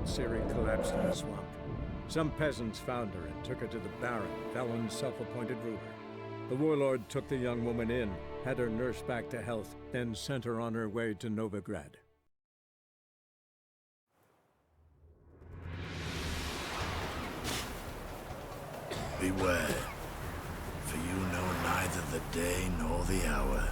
that Ciri collapsed in the swamp. Some peasants found her and took her to the Baron, Valen's self-appointed ruler. The warlord took the young woman in, had her nursed back to health, then sent her on her way to Novigrad. Beware, for you know neither the day nor the hour.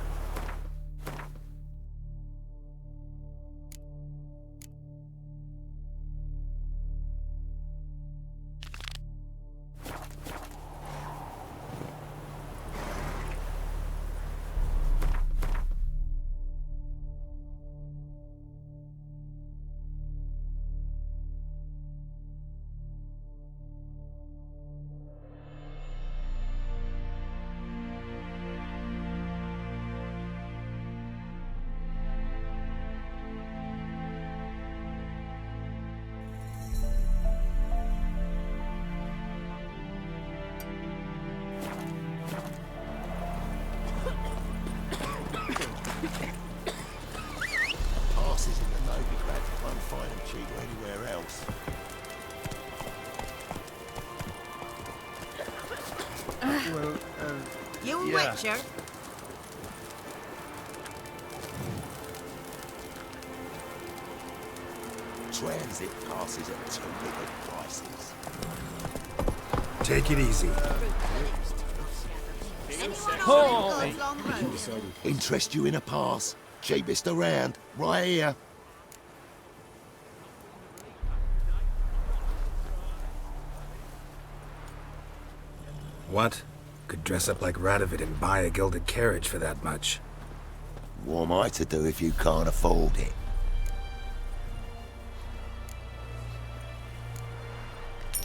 Passes in the Novigrad won't find them cheaper anywhere else. You a yeah. witcher? Transit passes at 2 different prices. Take it easy. Anyone on any good long road? Interest you in a pass? Cheapest around, right here. What? Could dress up like Radovid and buy a gilded carriage for that much. What am I to do if you can't afford it?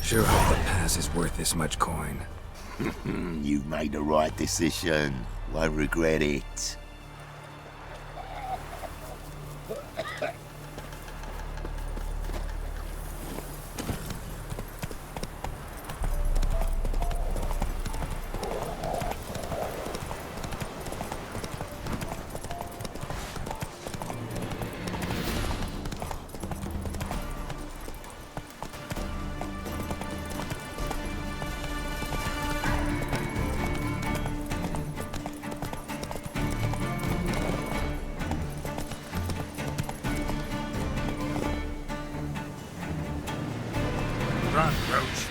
Sure hope the pass is worth this much coin. You've made the right decision. Won't regret it. Run, Roach.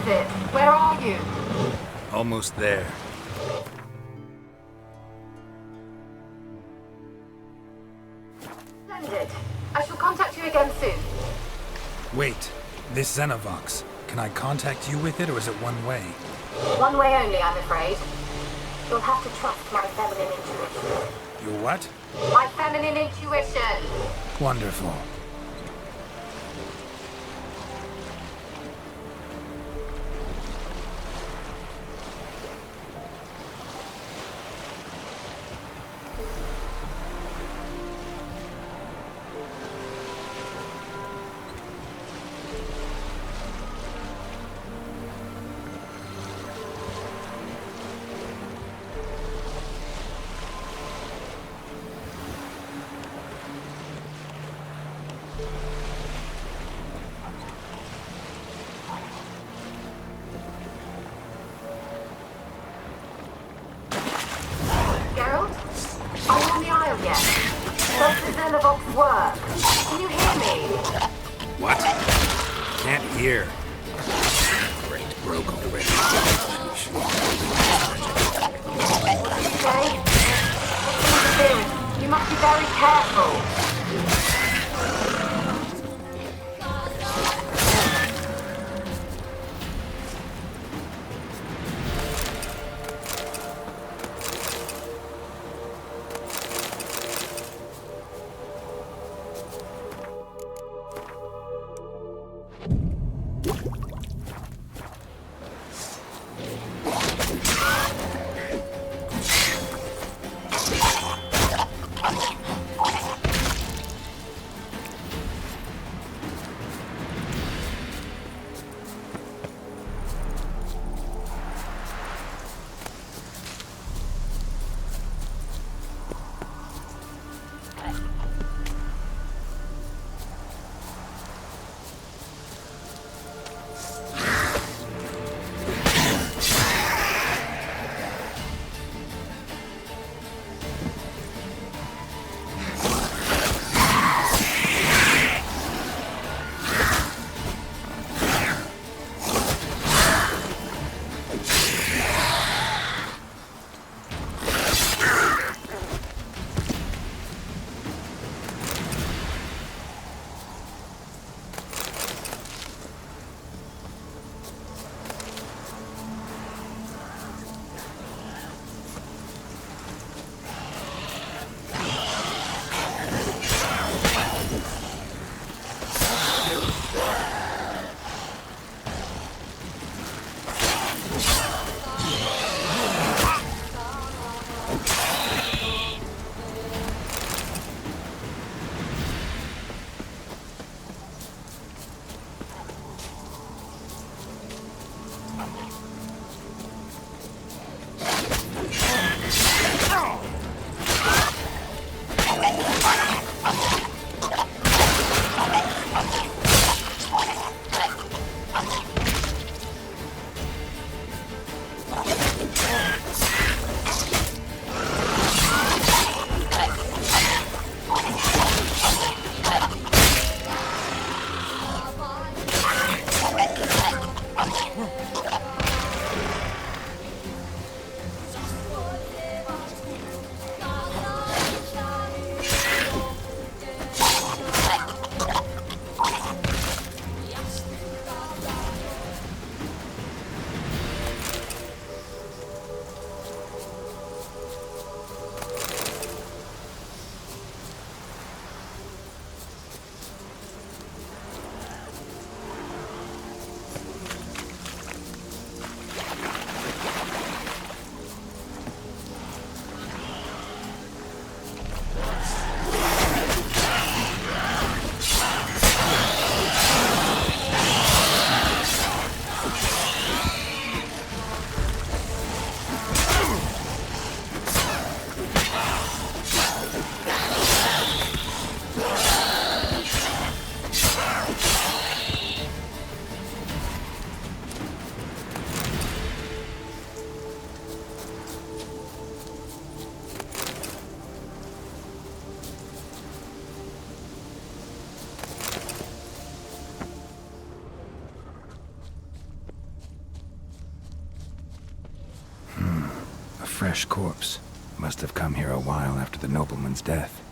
it. Where are you? Almost there. Splendid. I shall contact you again soon. Wait, this Xenovox. Can I contact you with it, or is it one way? One way only, I'm afraid. You'll have to trust my feminine intuition. Your what? My feminine intuition! Wonderful. Geralt? Are you on the Isle yet? Does the Xenovox work? Can you hear me? What? Can't hear. Great, broke already. Okay. Interference. You must be very careful. fresh corpse. Must have come here a while after the nobleman's death.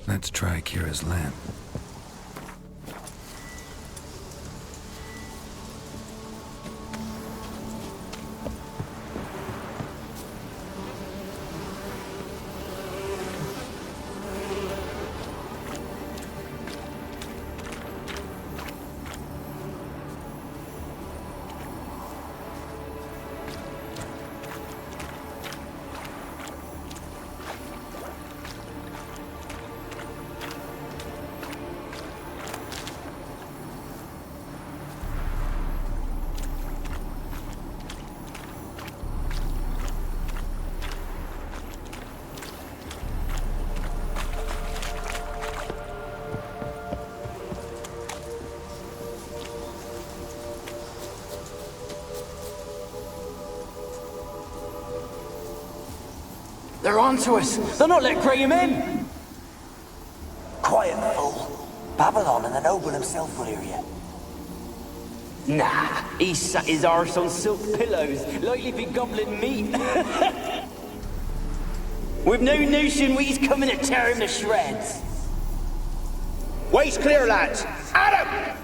Let's try Kira's lamp. They're onto us. They're not letting Graham in. Quiet, fool. Babylon and the noble himself will hear you. Nah, he sat his arse on silk pillows, like he'd be gobbling meat. With no notion we he's coming to tear him to shreds. Way's clear, lads. At him!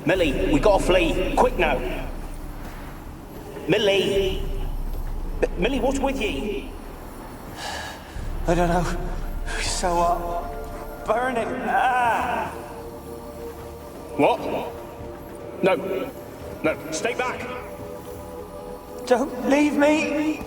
Millie, we gotta flee. Quick now. Millie! Millie, what's with ye? I don't know. So burning. Ah! What? No. No, stay back. Don't leave me.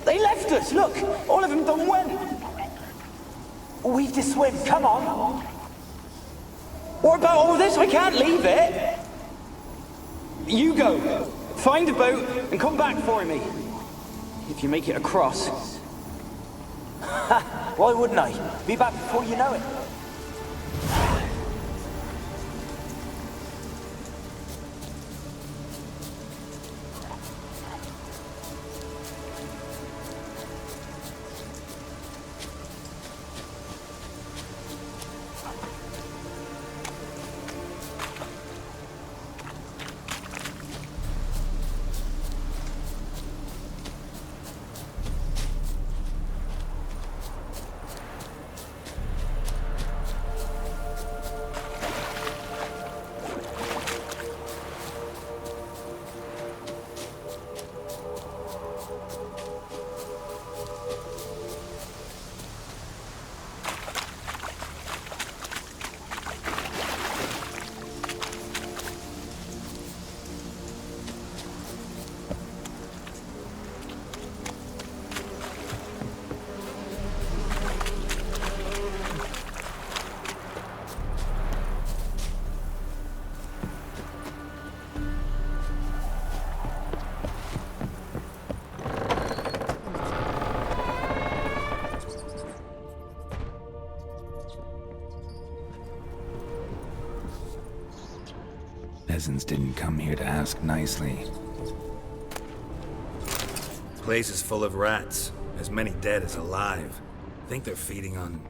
They left us, look! All of them done went! We've to swim, come on. What about all this? I can't leave it! You go. Find a boat and come back for me. If you make it across. Why wouldn't I? Be back before you know it. Peasants didn't come here to ask nicely. Place is full of rats. As many dead as alive. Think they're feeding on...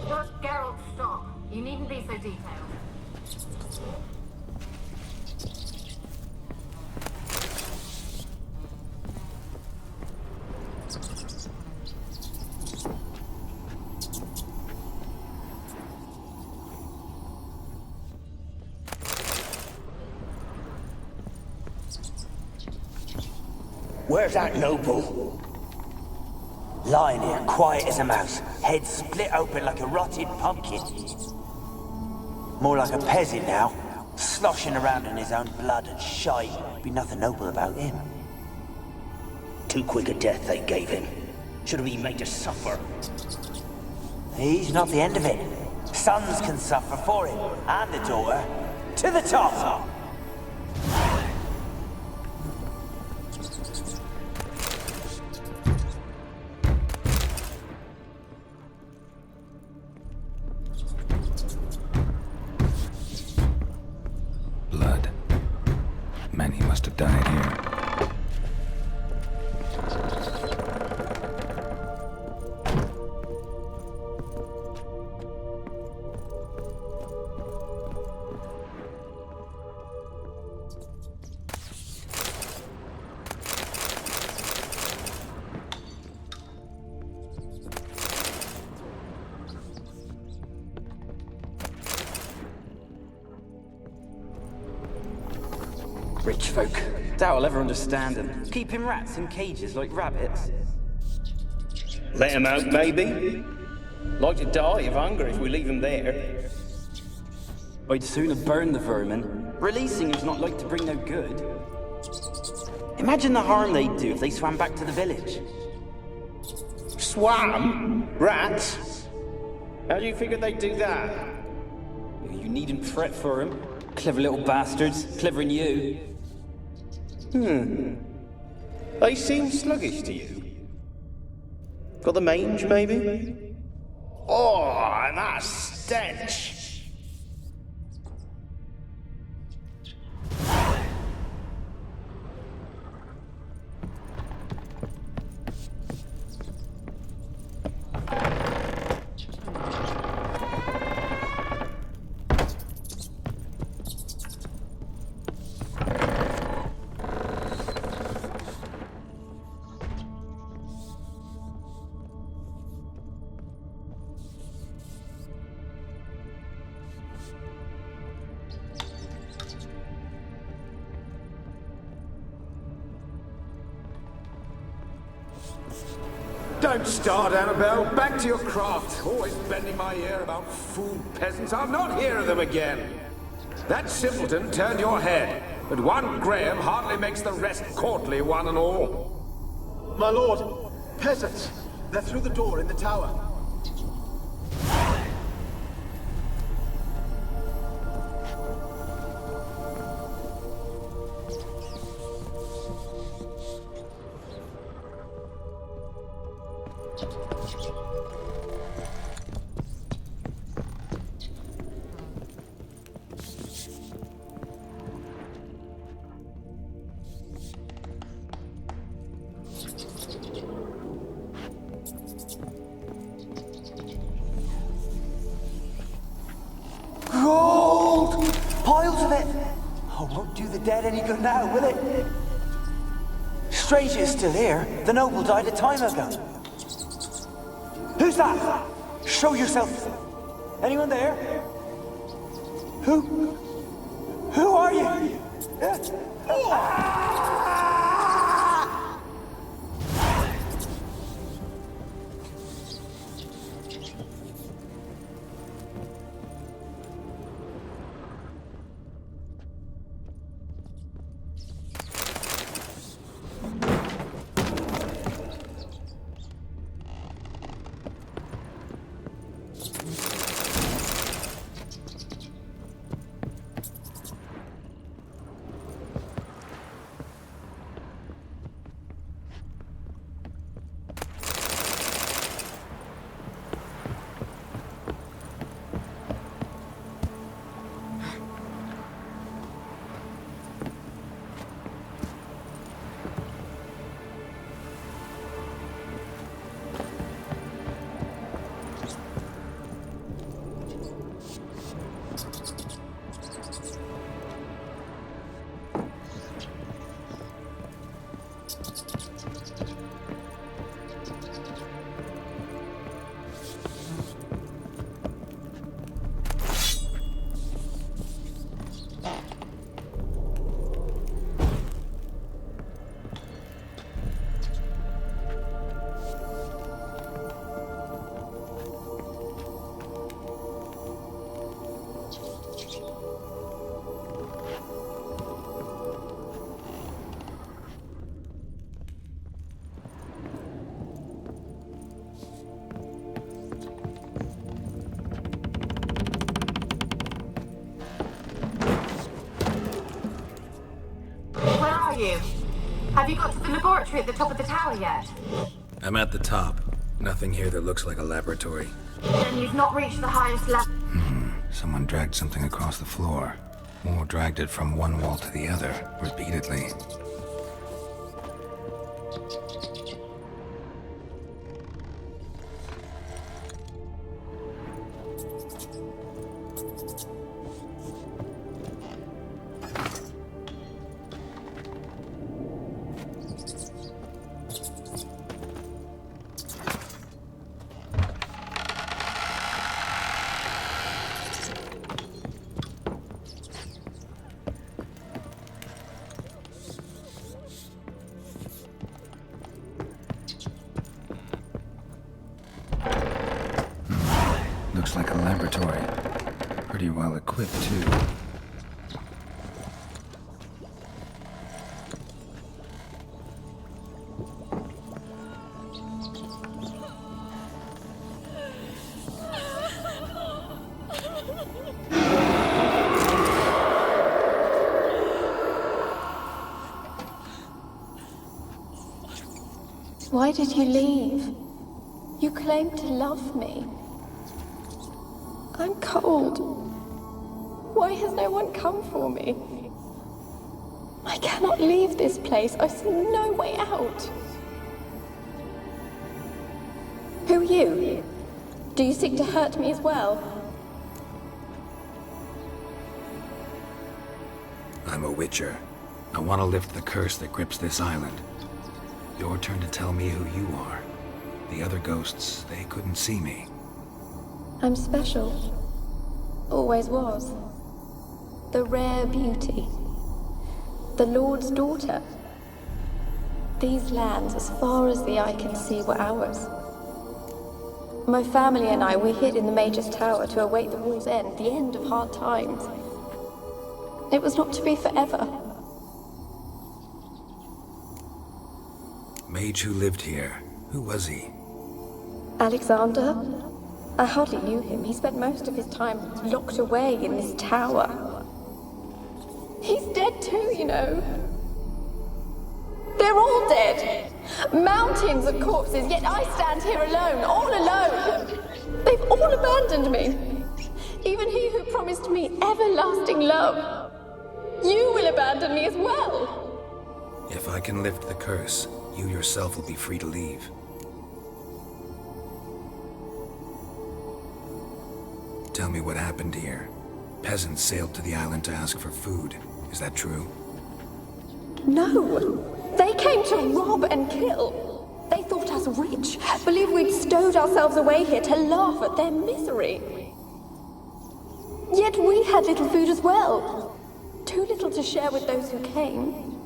Geralt, stop. You needn't be so detailed. Where's that noble? Lying here, quiet as a mouse, head split open like a rotted pumpkin. More like a peasant now, sloshing around in his own blood and shite. Be nothing noble about him. Too quick a death they gave him. Should have been made to suffer. He's not the end of it. Sons can suffer for him, and the daughter. To the top! Blood. Many must have died here. Rich folk. Doubt I'll ever understand them. Keeping rats in cages like rabbits. Let him out, maybe? Like to die of hunger if we leave them there. I'd sooner burn the vermin. Releasing them's not like to bring no good. Imagine the harm they'd do if they swam back to the village. Swam? Rats? How do you figure they'd do that? You needn't fret for them. Clever little bastards. Clever than you. They seem sluggish to you. Got the mange, maybe? Oh, and that stench! Don't start, Annabelle. Back to your craft. Always bending my ear about fool peasants. I'll not hear of them again. That simpleton turned your head, but one Graham hardly makes the rest courtly, one and all. My lord, peasants. They're through the door in the tower. Gold! Piles of it! Oh, won't do the dead any good now, will it? Strange it's still here. The noble died a time ago. Who's that? Show yourself. Anyone there? Who are you? Have you got to the laboratory at the top of the tower yet? I'm at the top. Nothing here that looks like a laboratory. Then you've not reached the highest level. Someone dragged something across the floor. Or dragged it from one wall to the other, repeatedly. laboratory. Pretty well equipped, too. Why did you leave? You claimed to love me. I'm cold. Why has no one come for me? I cannot leave this place. I see no way out. Who are you? Do you seek to hurt me as well? I'm a witcher. I want to lift the curse that grips this island. Your turn to tell me who you are. The other ghosts, they couldn't see me. I'm special. Always was. The rare beauty. The Lord's daughter. These lands, as far as the eye can see, were ours. My family and I, we hid in the Mage's Tower to await the war's end, the end of hard times. It was not to be forever. Mage who lived here. Who was he? Alexander? I hardly knew him. He spent most of his time locked away in this tower. He's dead too, you know. They're all dead. Mountains of corpses, yet I stand here alone, all alone. They've all abandoned me. Even he who promised me everlasting love. You will abandon me as well. If I can lift the curse, you yourself will be free to leave. Tell me what happened here. Peasants sailed to the island to ask for food. Is that true? No. They came to rob and kill. They thought us rich, believed we'd stowed ourselves away here to laugh at their misery. Yet we had little food as well. Too little to share with those who came.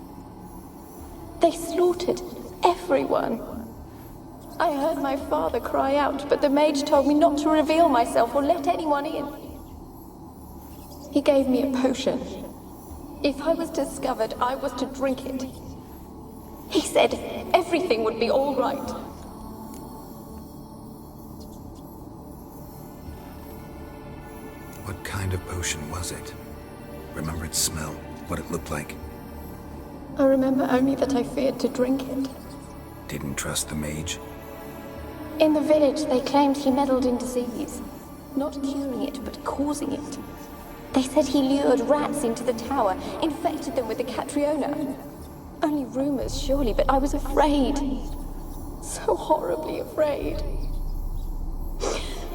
They slaughtered everyone. I heard my father cry out, but the mage told me not to reveal myself or let anyone in. He gave me a potion. If I was discovered, I was to drink it. He said everything would be all right. What kind of potion was it? Remember its smell, what it looked like? I remember only that I feared to drink it. Didn't trust the mage? In the village, they claimed he meddled in disease. Not curing it, but causing it. They said he lured rats into the tower, infected them with the Catriona. Only rumors, surely, but I was afraid. So horribly afraid.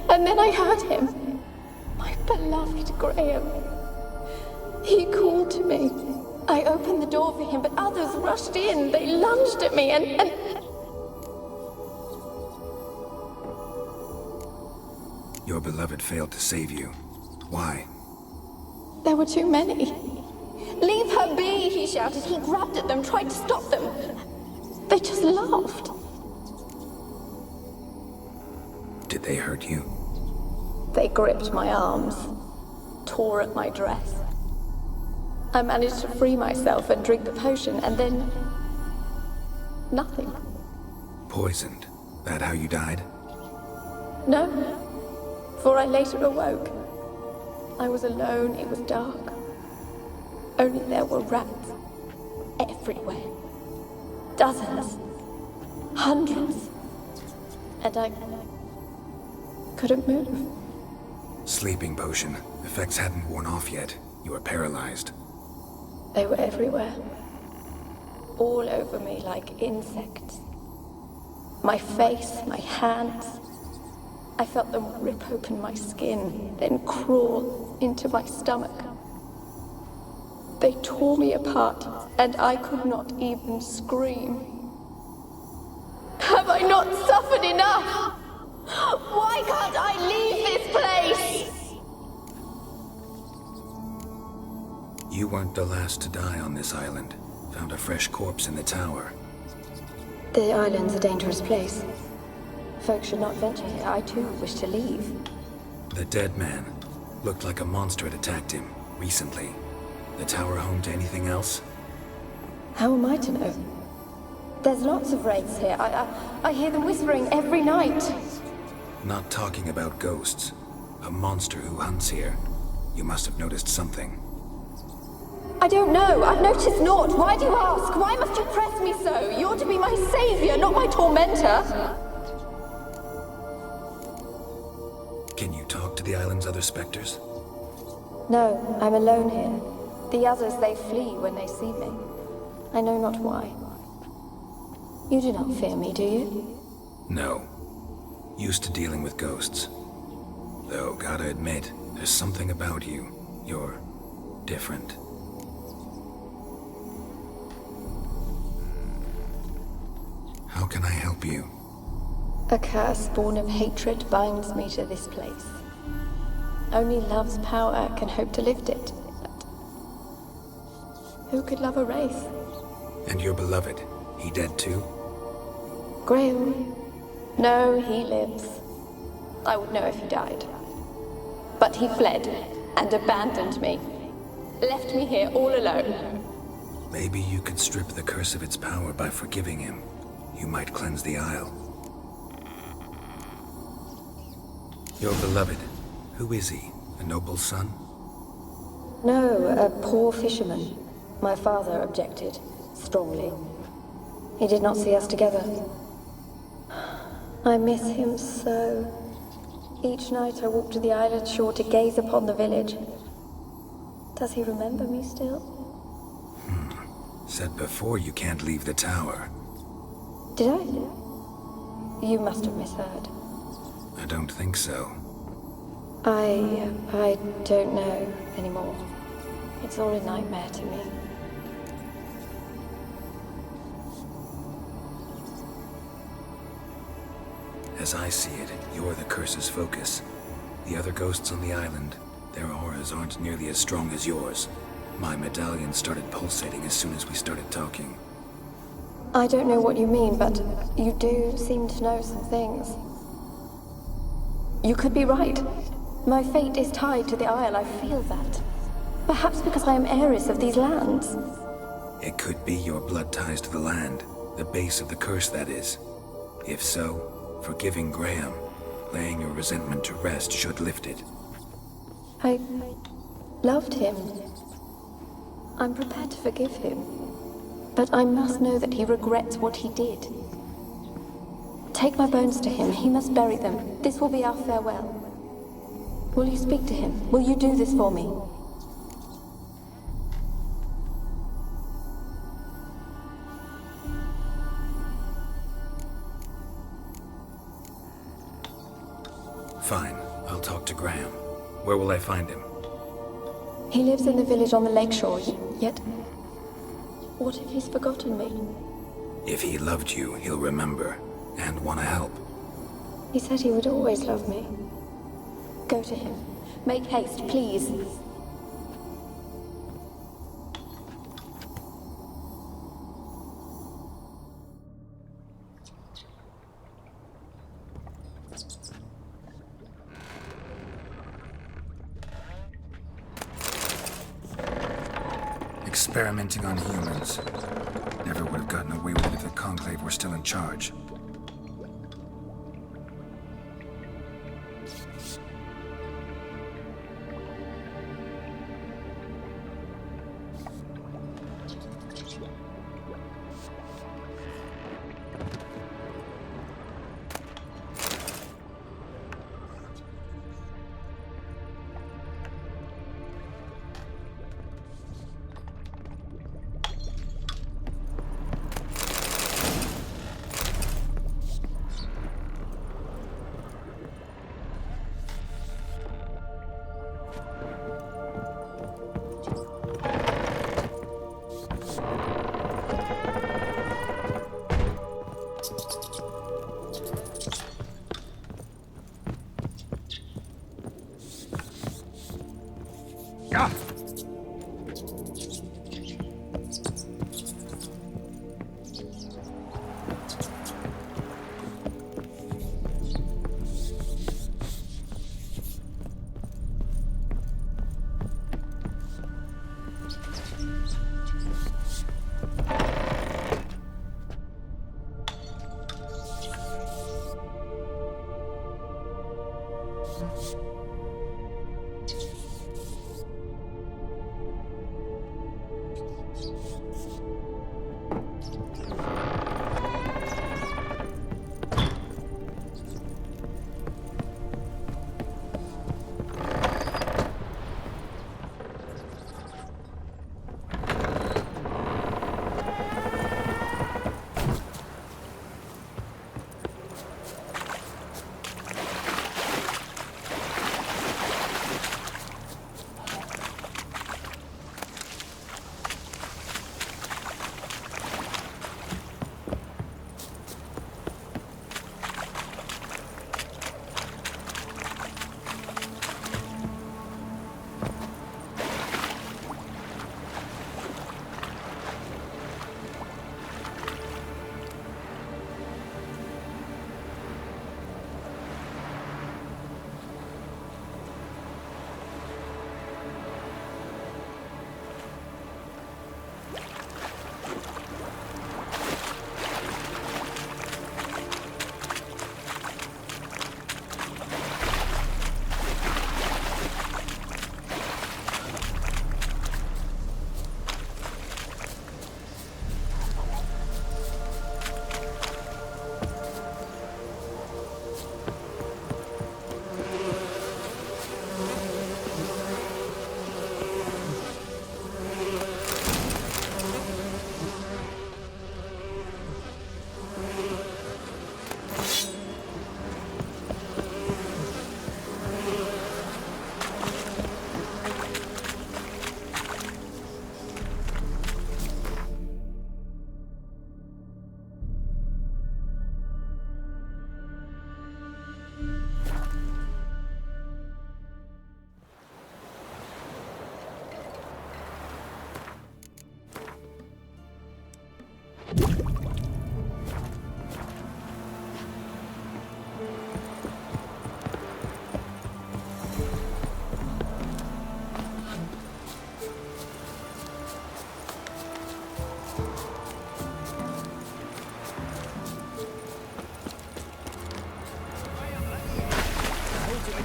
And then I heard him. My beloved Graham. He called to me. I opened the door for him, but others rushed in. They lunged at me and... Your beloved failed to save you. Why? There were too many. Leave her be, he shouted. He grabbed at them, tried to stop them. They just laughed. Did they hurt you? They gripped my arms, tore at my dress. I managed to free myself and drink the potion, and then... nothing. Poisoned? That how you died? No, for I later awoke. I was alone, it was dark. Only there were rats everywhere. Dozens. Hundreds. And I couldn't move. Sleeping potion. Effects hadn't worn off yet. You were paralyzed. They were everywhere. All over me like insects. My face, my hands. I felt them rip open my skin, then crawl into my stomach. They tore me apart, and I could not even scream. Have I not suffered enough? Why can't I leave this place? You weren't the last to die on this island. Found a fresh corpse in the tower. The island's a dangerous place. Folks should not venture here. I too wish to leave. The dead man. Looked like a monster had attacked him, recently. The tower home to anything else? How am I to know? There's lots of wraiths here. I hear them whispering every night. Not talking about ghosts. A monster who hunts here. You must have noticed something. I don't know. I've noticed naught. Why do you ask? Why must you press me so? You're to be my savior, not my tormentor. Can you talk to the island's other specters? No, I'm alone here. The others, they flee when they see me. I know not why. You do not fear me, do you? No. Used to dealing with ghosts. Though, gotta admit, there's something about you. You're different. How can I help you? A curse born of hatred binds me to this place. Only love's power can hope to lift it. But who could love a wraith? And your beloved, he dead too? Graham? No, he lives. I would know if he died. But he fled and abandoned me. Left me here all alone. Maybe you could strip the curse of its power by forgiving him. You might cleanse the Isle. Your beloved, who is he? A noble son? No, a poor fisherman. My father objected, strongly. He did not see us together. I miss him so. Each night I walk to the island shore to gaze upon the village. Does he remember me still? Said before you can't leave the tower. Did I? You must have misheard. I don't think so. I don't know anymore. It's all a nightmare to me. As I see it, you're the curse's focus. The other ghosts on the island, their auras aren't nearly as strong as yours. My medallion started pulsating as soon as we started talking. I don't know what you mean, but you do seem to know some things. You could be right. My fate is tied to the Isle, I feel that. Perhaps because I am heiress of these lands. It could be your blood ties to the land, the base of the curse, that is. If so, forgiving Graham, laying your resentment to rest should lift it. I loved him. I'm prepared to forgive him. But I must know that he regrets what he did. Take my bones to him. He must bury them. This will be our farewell. Will you speak to him? Will you do this for me? Fine. I'll talk to Graham. Where will I find him? He lives in the village on the lakeshore, yet... What if he's forgotten me? If he loved you, he'll remember, and want to help. He said he would always love me. Go to him. Make haste, please. Experimenting on humans. Never would have gotten away with it if the Conclave were still in charge.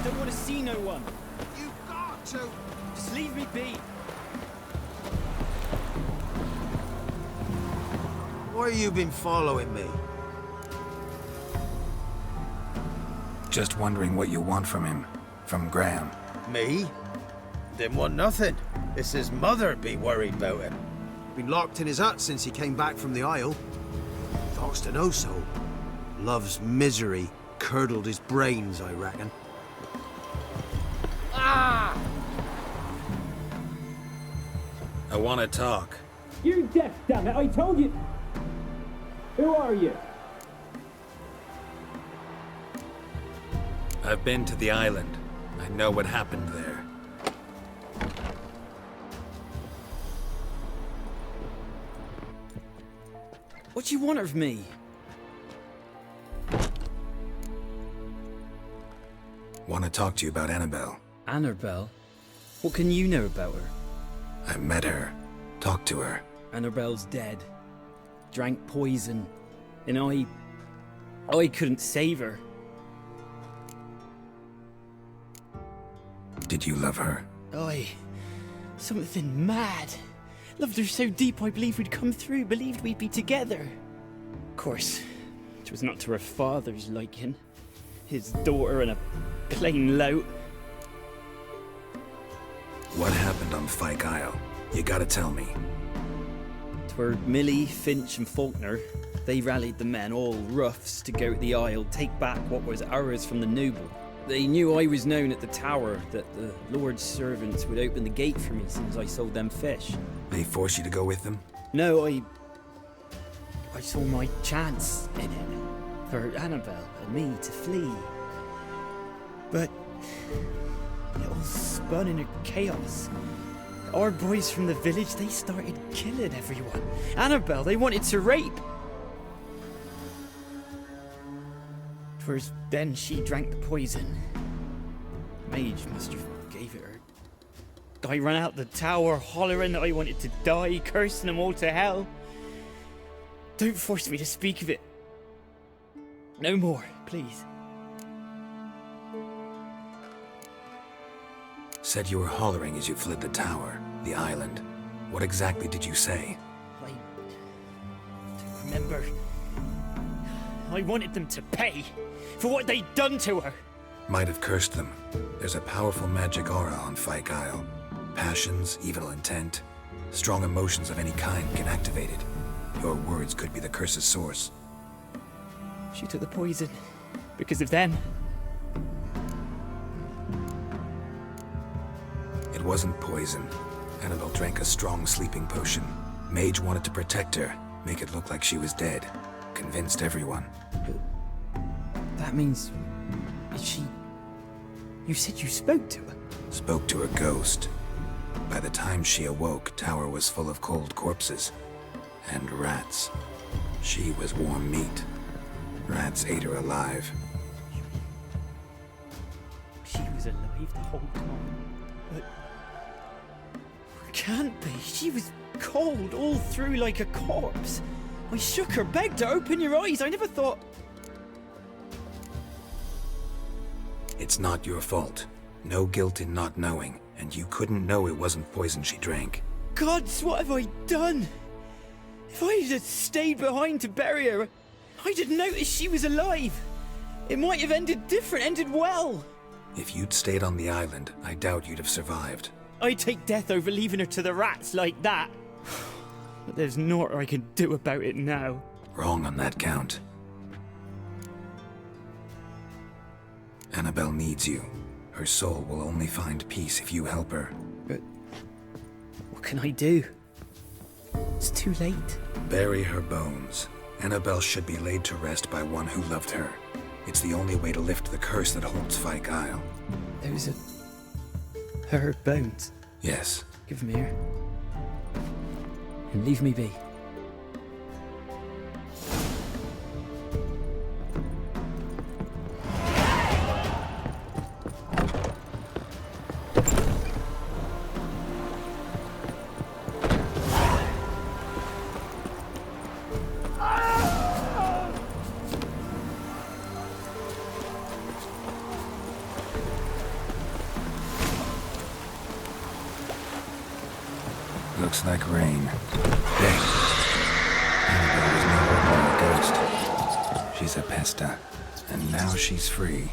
don't want to see no one. You've got to. Just leave me be. Why you been following me? Just wondering what you want from him. From Graham. Me? Didn't want nothing. It's his mother be worried about him. Been locked in his hut since he came back from the Isle. Thoughts to know so. Love's misery curdled his brains, I reckon. Ah! I want to talk. You're deaf, damn it! I told you. Who are you? I've been to the island. I know what happened there. What do you want of me? Want to talk to you about Annabelle. Annabelle? What can you know about her? I met her. Talked to her. Annabelle's dead. Drank poison. And I couldn't save her. Did you love her? Something mad. Loved her so deep I believed we'd come through, believed we'd be together. Of course, it was not to her father's liking. His daughter and a plain lout. What happened on Fyke Isle? You gotta tell me. 'Twere Millie, Finch and Faulkner. They rallied the men, all roughs, to go to the Isle, take back what was ours from the noble. They knew I was known at the tower, that the Lord's servants would open the gate for me since I sold them fish. They forced you to go with them? No, I saw my chance in it. For Annabelle and me to flee. But it all spun into chaos. Our boys from the village, they started killing everyone. Annabelle, they wanted to rape. 'Twas then she drank the poison. Mage must have gave it her. I ran out the tower hollering that I wanted to die, cursing them all to hell. Don't force me to speak of it. No more, please. Said you were hollering as you fled the tower, the island. What exactly did you say? I don't remember. I wanted them to pay for what they'd done to her. Might have cursed them. There's a powerful magic aura on Fyke Isle. Passions, evil intent, strong emotions of any kind can activate it. Your words could be the curse's source. She took the poison because of them. It wasn't poison. Annabelle drank a strong sleeping potion. Mage wanted to protect her, make it look like she was dead. Convinced everyone. But that means... You said you spoke to her? Spoke to a ghost. By the time she awoke, Tower was full of cold corpses. And rats. She was warm meat. Rats ate her alive. She was alive the whole time. But... Can't be. She was cold all through like a corpse. I shook her, begged her, open your eyes. I never thought... It's not your fault. No guilt in not knowing, and you couldn't know it wasn't poison she drank. Gods, what have I done? If I had stayed behind to bury her, I'd have noticed she was alive. It might have ended different, ended well. If you'd stayed on the island, I doubt you'd have survived. I'd take death over leaving her to the rats like that. But there's naught I can do about it now. Wrong on that count. Annabelle needs you. Her soul will only find peace if you help her. But what can I do? It's too late. Bury her bones. Annabelle should be laid to rest by one who loved her. It's the only way to lift the curse that holds Fyke Isle. Those are... her bones? Yes. Give them here. And leave me be. Looks like rain. Dang. Annabelle was no ordinary ghost. She's a pesta, and now she's free.